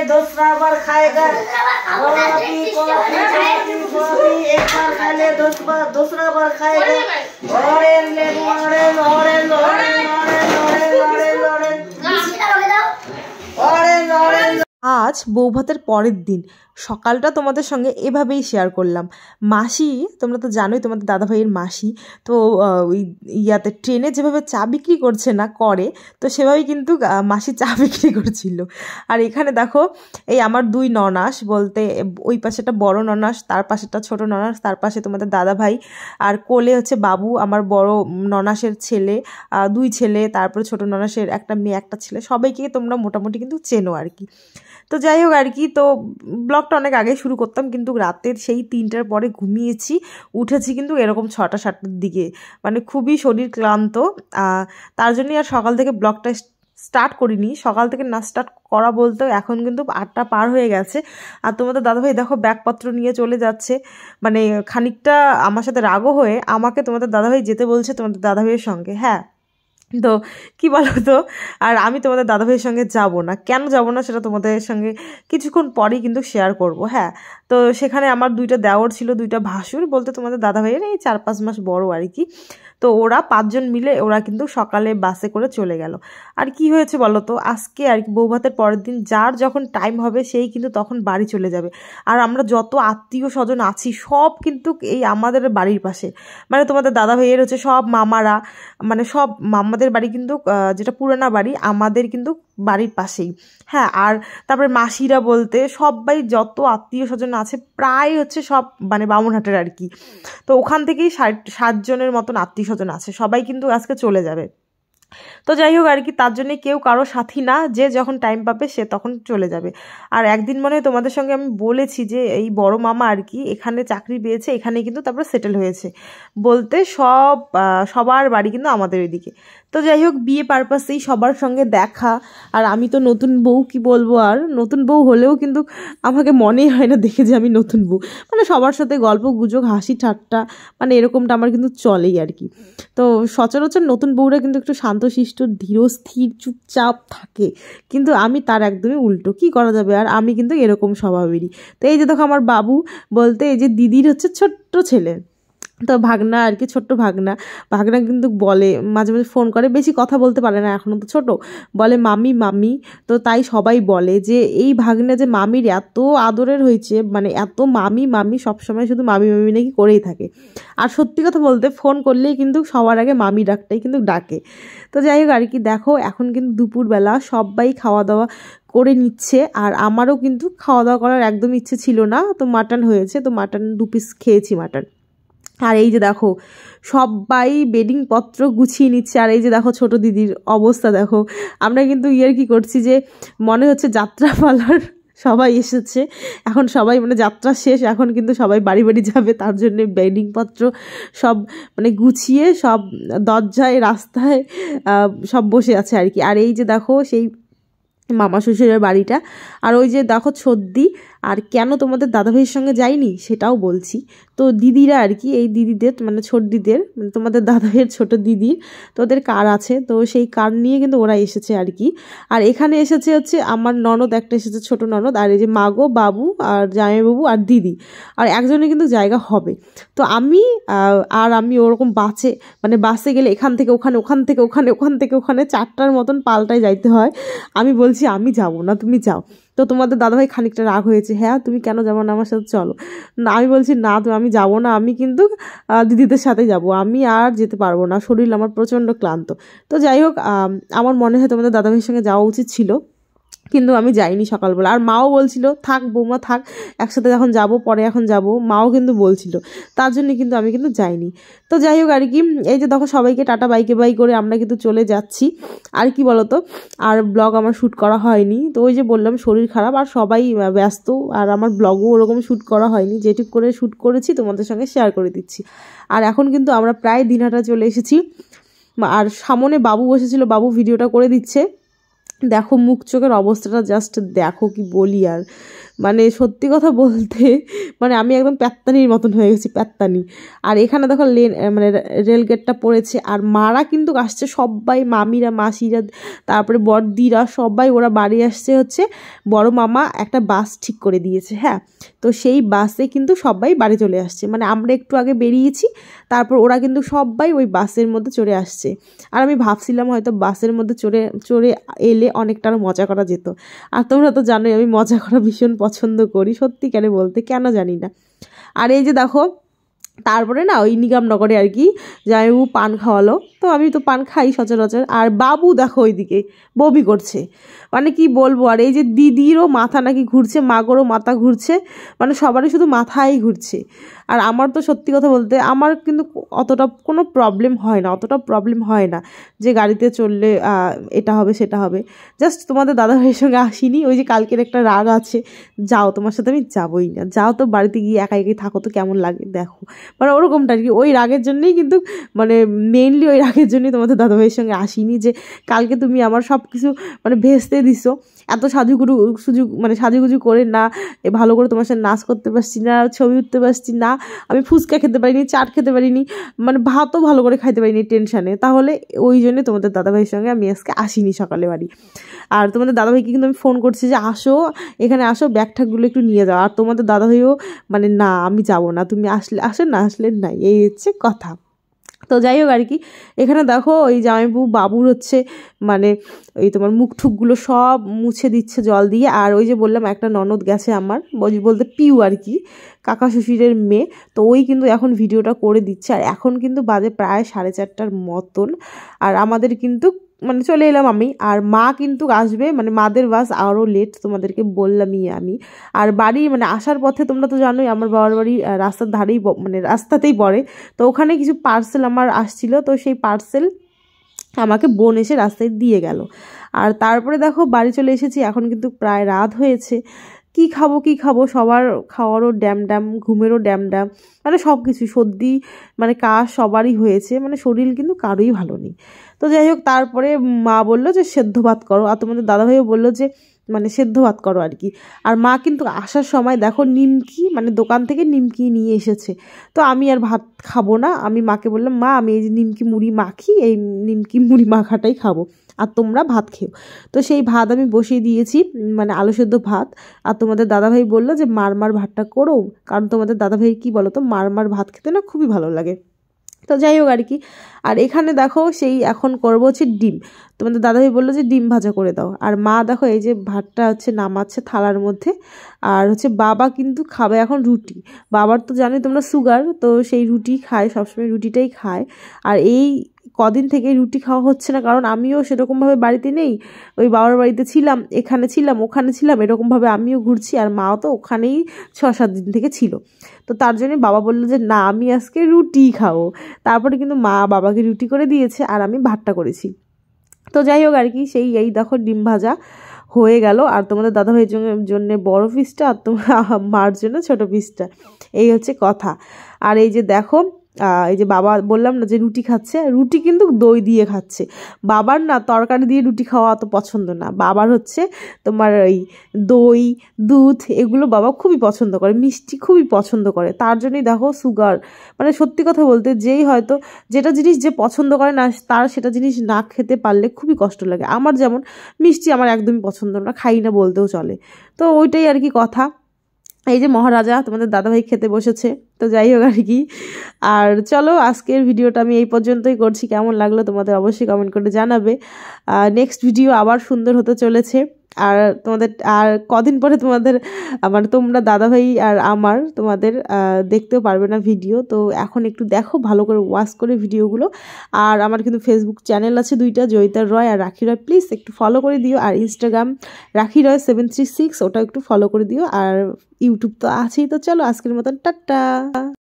दूसरा बार खाएगा coffee coffee coffee coffee एक बार खा ले दूसरा बार खाएगा ऑरेंज लेबू orange orange orange orange orange orange orange. আজ বউ ভাতের পরের দিন সকালটা তোমাদের সঙ্গে এভাবেই শেয়ার করলাম। মাসি, তোমরা তো জানোই তোমাদের দাদাভাইয়ের মাসি, তো ওই ইয়াতে ট্রেনে যেভাবে চা বিক্রি করছে না করে, তো সেভাবেই কিন্তু মাসি চা বিক্রি করছিল। আর এখানে দেখো এই আমার দুই ননাস, বলতে ওই পাশেটা বড় ননাস, তার পাশেটা ছোট ননাস, তার পাশে তোমাদের দাদাভাই, আর কোলে হচ্ছে বাবু আমার বড় ননাসের ছেলে, দুই ছেলে, তারপরে ছোট ননাসের একটা মেয়ে একটা ছেলে, সবাইকে তোমরা মোটামুটি কিন্তু চেনো আর কি। তো যাই হোক আর কি, তো ব্লগটা অনেক আগে শুরু করতাম, কিন্তু রাতের সেই 3টার পরে ঘুমিয়েছি, উঠেছি কিন্তু এরকম 6টা-7টার দিকে, মানে খুবই শরীর ক্লান্ত, তার জন্যই আর সকাল থেকে ব্লগটা স্টার্ট করিনি। সকাল থেকে না স্টার্ট করা বলতে এখন কিন্তু 8টা পার হয়ে গেছে। আর তোমাদের দাদাভাই দেখো ব্যাগপত্র নিয়ে চলে যাচ্ছে, মানে খানিকটা আমার সাথে রাগও হয়ে আমাকে তোমাদের দাদাভাই যেতে বলছে তোমাদের দাদাভাইয়ের সঙ্গে। হ্যাঁ, তো কি বলো তো, আর আমি তোমাদের দাদাভাইয়ের সঙ্গে যাব না, কেন যাব না সেটা তোমাদের সঙ্গে কিছুক্ষণ পরেই কিন্তু শেয়ার করব। হ্যাঁ, তো সেখানে আমার 2টা দেওর ছিল, 2টা ভাসুর, বলতে তোমাদের দাদাভাইয়ের এই 4-5 মাস বড় আর কি। তো ওরা 5 জন মিলে ওরা কিন্তু সকালে বাসে করে চলে গেল। আর কি হয়েছে বলো তো, আজকে আর কি বউ ভাতের পরের দিন যার যখন টাইম হবে সেই কিন্তু তখন বাড়ি চলে যাবে। আর আমরা যত আত্মীয় স্বজন আছি সব কিন্তু এই আমাদের বাড়ির পাশে, মানে তোমাদের দাদাভাইয়ের হচ্ছে সব মামারা, মানে সব মামাদের বাড়ি কিন্তু যেটা পুরানা বাড়ি আমাদের কিন্তু বাড়ির পাশেই। হ্যাঁ, আর তারপরে মাসিরা বলতে সবাই যত আত্মীয় স্বজন আছে প্রায় হচ্ছে সব মানে বামুনহাটের আর কি। তো ওখান থেকেই 60 জনের মতন আত্মীয় স্বজন আছে, সবাই কিন্তু আজকে চলে যাবে। তো যাই হোক আর কি, তার জন্যে কেউ কারো সাথী না, যে যখন টাইম পাবে সে তখন চলে যাবে। আর একদিন মনে হয় তোমাদের সঙ্গে আমি বলেছি যে এই বড় মামা আর কি এখানে চাকরি পেয়েছে, এখানে কিন্তু তারপরে সেটেল হয়েছে, বলতে সবার বাড়ি কিন্তু আমাদের ওইদিকে। তো যাই হোক, বিয়ে পারপাসেই সবার সঙ্গে দেখা। আর আমি তো নতুন বউ, কি বলবো, আর নতুন বউ হলেও কিন্তু আমাকে মনেই হয় না দেখে যে আমি নতুন বউ, মানে সবার সাথে গল্প গুজব হাসি ঠাট্টা, মানে এরকমটা আমার কিন্তু চলেই আর কি। তো সচরাচর নতুন বউরা কিন্তু একটু শান্তশিষ্ট ধীর স্থির চুপচাপ থাকে, কিন্তু আমি তার একদমই উল্টো, কি করা যাবে, আর আমি কিন্তু এরকম স্বভাবেরই। তো এই যে দেখো আমার বাবু, বলতে এই যে দিদির হচ্ছে ছোট্ট ছেলে, তো ভাগনা আর কি, ছোট্ট ভাগনা কিন্তু বলে মাঝে মাঝে ফোন করে, বেশি কথা বলতে পারে না এখনও তো ছোট, বলে মামি মামি। তো তাই সবাই বলে যে এই ভাগনা যে মামির এত আদরের হয়েছে, মানে এত মামি মামি, সবসময় শুধু মামি মামি নাকি করেই থাকে। আর সত্যি কথা বলতে ফোন করলেই কিন্তু সবার আগে মামি ডাকটাই কিন্তু ডাকে। তো যাই হোক আর কি, দেখো এখন কিন্তু দুপুরবেলা সবাই খাওয়া দাওয়া করে নিচ্ছে, আর আমারও কিন্তু খাওয়া দাওয়া করার একদম ইচ্ছে ছিল না, তো মাটন হয়েছে, তো মাটন 2 পিস খেয়েছি মাটন। আর এই যে দেখো সবাই বেডিং পত্র গুছিয়ে নিচ্ছে, আর এই যে দেখো ছোট দিদির অবস্থা দেখো, আমরা কিন্তু কি করছি যে মনে হচ্ছে যাত্রাপালার সবাই এসেছে, এখন সবাই মানে যাত্রা শেষ, এখন কিন্তু সবাই বাড়ি বাড়ি যাবে, তার জন্য বেডিং পত্র সব মানে গুছিয়ে সব দরজায় রাস্তায় সব বসে আছে আর কি। আর এই যে দেখো সেই মামা শ্বশুরের বাড়িটা, আর ওই যে দেখো ছদ্দি। আর কেন তোমাদের দাদাভাইয়ের সঙ্গে যাইনি সেটাও বলছি। তো দিদিরা আর কি, এই দিদিদের মানে ছোটদিদের, মানে তোমাদের দাদাভাইয়ের ছোট দিদির, তো ওদের কার আছে, তো সেই কার নিয়ে কিন্তু ওরা এসেছে আর কি। আর এখানে এসেছে হচ্ছে আমার ননদ একটা এসেছে, ছোট ননদ, আর এই যে মাগো বাবু আর জামাইবাবু আর দিদি, আর একজনের কিন্তু জায়গা হবে। তো আমি ওরকম মানে বাসে গেলে এখান থেকে ওখানে, ওখান থেকে ওখানে, ওখান থেকে ওখানে 4টার মতন পাল্টায় যাইতে হয়। আমি বলছি আমি যাব না, তুমি যাও। তো তোমাদের দাদাভাই খানিকটা রাগ হয়েছে, হ্যাঁ তুমি কেন যাবো না আমার সাথে, চলো না। আমি বলছি না, তো আমি যাব না, আমি কিন্তু দিদিদের সাথে যাব, আমি আর যেতে পারবো না, শরীর আমার প্রচণ্ড ক্লান্ত। তো যাই হোক, আমার মনে হয় তোমাদের দাদাভাইয়ের সঙ্গে যাওয়া উচিত ছিল, কিন্তু আমি যাইনি সকালবেলা। আর মাও বলছিল থাক বৌমা থাক, একসাথে যখন যাব পরে এখন যাব, মাও কিন্তু বলছিল, তার জন্য কিন্তু আমি কিন্তু যাইনি। তো যাই হোক আর কি, এই যে দেখো সবাইকে টাটা বাইকে বাই করে আমরা কিন্তু চলে যাচ্ছি। আর কি বলতো, আর ব্লগ আমার শ্যুট করা হয়নি, তো ওই যে বললাম শরীর খারাপ আর সবাই ব্যস্ত, আর আমার ব্লগও ওরকম শ্যুট করা হয়নি, যেটুকু করে শ্যুট করেছি তোমাদের সঙ্গে শেয়ার করে দিচ্ছি। আর এখন কিন্তু আমরা প্রায় দিনহাটা চলে এসেছি, আর সামনে বাবু বসেছিল, বাবু ভিডিওটা করে দিচ্ছে। দেখো মুখ চোখের অবস্থাটা জাস্ট দেখো, কি বলি আর, মানে সত্যি কথা বলতে মানে আমি একদম প্যাত্তানির মতন হয়ে গেছি, প্যাত্তানি। আর এখানে দেখো মানে রেলগেটটা পড়েছে, আর মারা কিন্তু আসছে সবাই, মামিরা, মাসিরা, তারপরে বড়দিরা, সবাই ওরা বাড়ি আসছে হচ্ছে বড় মামা একটা বাস ঠিক করে দিয়েছে। হ্যাঁ, তো সেই বাসে কিন্তু সবাই বাড়ি চলে আসছে, মানে আমরা একটু আগে বেরিয়েছি, তারপর ওরা কিন্তু সবাই ওই বাসের মধ্যে চড়ে আসছে। আর আমি ভাবছিলাম হয়তো বাসের মধ্যে চড়ে এলে অনেকটা আরও মজা করা যেত। আর তোমরা তো জানোই আমি মজা করা ভীষণ পছন্দ করি, সত্যিকারে বলতে, কেন জানি না। আর এই যে দেখো তারপরে না ওই নিগমনগরে আর কি জামাইবাবু পান খাওয়ালো, তো আমি তো পান খাই সচরাচর। আর বাবু দেখো ওইদিকে বমি করছে, মানে কি বলবো। আর এই যে দিদিরও মাথা নাকি ঘুরছে, মাগরও মাথা ঘুরছে, মানে সবারই শুধু মাথাই ঘুরছে। আর আমার তো সত্যি কথা বলতে আমার কিন্তু অতটা কোনো প্রবলেম হয় না যে গাড়িতে চললে এটা হবে সেটা হবে। জাস্ট তোমাদের দাদাভাইয়ের সঙ্গে আসিনি, ওই যে কালকের একটা রাগ আছে, যাও তোমার সাথে আমি যাবোই না, যাও তো বাড়িতে গিয়ে একা একাই থাকো তো কেমন লাগে দেখো, মানে ওরকমটা আর কি। ওই রাগের জন্যই কিন্তু মানে মেইনলি ওই রাগের জন্যই তোমাদের দাদাভাইয়ের সঙ্গে আসিনি, যে কালকে তুমি আমার সব কিছু মানে ভেস্তে দিছো, এত সাজুগুজু করে না, ভালো করে তোমার সাথে নাচ করতে পারছি না, ছবি উঠতে পারছি না, আমি ফুচকা খেতে পারিনি, চাট খেতে পারিনি, মানে ভাতও ভালো করে খাইতে পারিনি টেনশানে। তাহলে ওই জন্য তোমাদের দাদাভাইয়ের সঙ্গে আমি আজকে আসিনি সকালে বাড়ি। আর তোমাদের দাদাভাইকে কিন্তু আমি ফোন করছি যে আসো, এখানে আসো, ব্যাগ ঠ্যাগগুলো একটু নিয়ে যাও। আর তোমাদের দাদাভাইও মানে না আমি যাব না, তুমি আসলে আসেন, না আসলে নাই, এই হচ্ছে কথা। তো যাই হোক আর কি, এখানে দেখো ওই জামাইবাবু বাবুর হচ্ছে মানে ওই তোমার মুখ ঠুকগুলো সব মুছে দিচ্ছে জল দিয়ে। আর ওই যে বললাম একটা ননদ গেছে আমার, বলতে পিউ আর কি, কাকা শ্বশুরের মেয়ে, তো ওই কিন্তু এখন ভিডিওটা করে দিচ্ছে। আর এখন কিন্তু বাজে প্রায় 4:30টার মতন, আর আমাদের কিন্তু মানে চলে এলাম আমি, আর মা কিন্তু আসবে, মানে মাদের বাস আরও লেট, তোমাদেরকে বললামই আমি। আর বাড়ি মানে আসার পথে তোমরা তো জানোই আমার বাবার বাড়ি রাস্তার ধারেই, মানে রাস্তাতেই পড়ে, তো ওখানে কিছু পার্সেল আমার আসছিল, তো সেই পার্সেল আমাকে বোন এসে রাস্তায় দিয়ে গেল। আর তারপরে দেখো বাড়ি চলে এসেছি, এখন কিন্তু প্রায় রাত হয়েছে। কি খাবো সবার খাওয়ারও ড্যাম, ঘুমেরও ড্যাম, মানে সব কিছু, সর্দি মানে কাশ সবারই হয়েছে, মানে শরীর কিন্তু কারোই ভালো নেই। তো যাই হোক, তারপরে মা বললো যে সেদ্ধ ভাত করো, আর তোমাদের দাদাভাইও বললো যে মানে সেদ্ধ ভাত করো আর কি। আর মা কিন্তু আসার সময় দেখো নিমকি, মানে দোকান থেকে নিমকি নিয়ে এসেছে। তো আমি আর ভাত খাবো না, আমি মাকে বললাম মা আমি এই যে নিমকি মুড়ি মাখি, এই নিমকি মুড়ি মাখাটাই খাবো, আর তোমরা ভাত খেও। তো সেই ভাত আমি বসিয়ে দিয়েছি, মানে আলু সেদ্ধ ভাত। আর তোমাদের দাদাভাই বললো যে মার ভাতটা করো, কারণ তোমাদের দাদাভাই কি বলো তো, মার ভাত খেতে না খুবই ভালো লাগে। তো যাই হোক আর কি। আর এখানে দেখো সেই এখন করবো হচ্ছে ডিম, তোমাদের দাদাভাই বললো যে ডিম ভাজা করে দাও। আর মা দেখো এই যে ভাতটা হচ্ছে নামাচ্ছে থালার মধ্যে। আর হচ্ছে বাবা কিন্তু খাবে এখন রুটি, বাবার তো জানোই তোমরা সুগার, তো সেই রুটি খায়, সবসময় রুটিটাই খায়। আর এই কদিন থেকে রুটি খাওয়া হচ্ছে না, কারণ আমিও সেরকমভাবে বাড়িতে নেই, ওই বাবার বাড়িতে ছিলাম, এখানে ছিলাম, ওখানে ছিলাম, এরকমভাবে আমিও ঘুরছি, আর মাও তো ওখানেই 6-7 দিন থেকে ছিল। তো তার জন্য বাবা বললো যে না আমি আজকে রুটি খাবো। তারপরে কিন্তু মা বাবাকে রুটি করে দিয়েছে, আর আমি ভাতটা করেছি। তো যাই হোক আর কি, এই দেখো ডিম ভাজা হয়ে গেল। আর তোমাদের দাদাভাইয়ের জন্য বড় পিসটা, আর তোমার মার জন্য ছোট পিসটা, এই হচ্ছে কথা। আর এই যে দেখো এই যে বাবা বললাম না যে রুটি খাচ্ছে, রুটি কিন্তু দই দিয়ে খাচ্ছে। বাবার না তরকারি দিয়ে রুটি খাওয়া অত পছন্দ না, বাবার হচ্ছে তোমার ওই দই দুধ এগুলো বাবা খুবই পছন্দ করে, মিষ্টি খুবই পছন্দ করে, তার জন্যই দেখো সুগার। মানে সত্যি কথা বলতে যেই হয়তো যেটা জিনিস যে পছন্দ করে না, তার সেটা জিনিস না খেতে পারলে খুবই কষ্ট লাগে। আমার যেমন মিষ্টি আমার একদমই পছন্দ না, খাই না বলতেও চলে। তো ওইটাই আর কি কথা। এই যে মহারাজা তোমাদের দাদাভাই খেতে বসেছে। তো যাই হোক আর কি। আর চলো আজকের ভিডিওটা আমি এই পর্যন্তই করছি, কেমন লাগলো তোমাদের অবশ্যই কমেন্ট করে জানাবে। নেক্সট ভিডিও আবার সুন্দর হতে চলেছে। আর তোমাদের আর কদিন পরে তোমাদের মানে তোমরা দাদাভাই আর আমার তোমাদের দেখতেও পারবে না ভিডিও, তো এখন একটু দেখো ভালো করে ওয়াচ করে ভিডিওগুলো। আর আমার কিন্তু ফেসবুক চ্যানেল আছে 2টা, জয়িতা রয় আর রাখি রয়, প্লিজ একটু ফলো করে দিও। আর ইনস্টাগ্রাম রাখি রয় 736, ওটা একটু ফলো করে দিও। আর ইউটিউব তো আছেই। তো চলো আজকের মতন টাটা।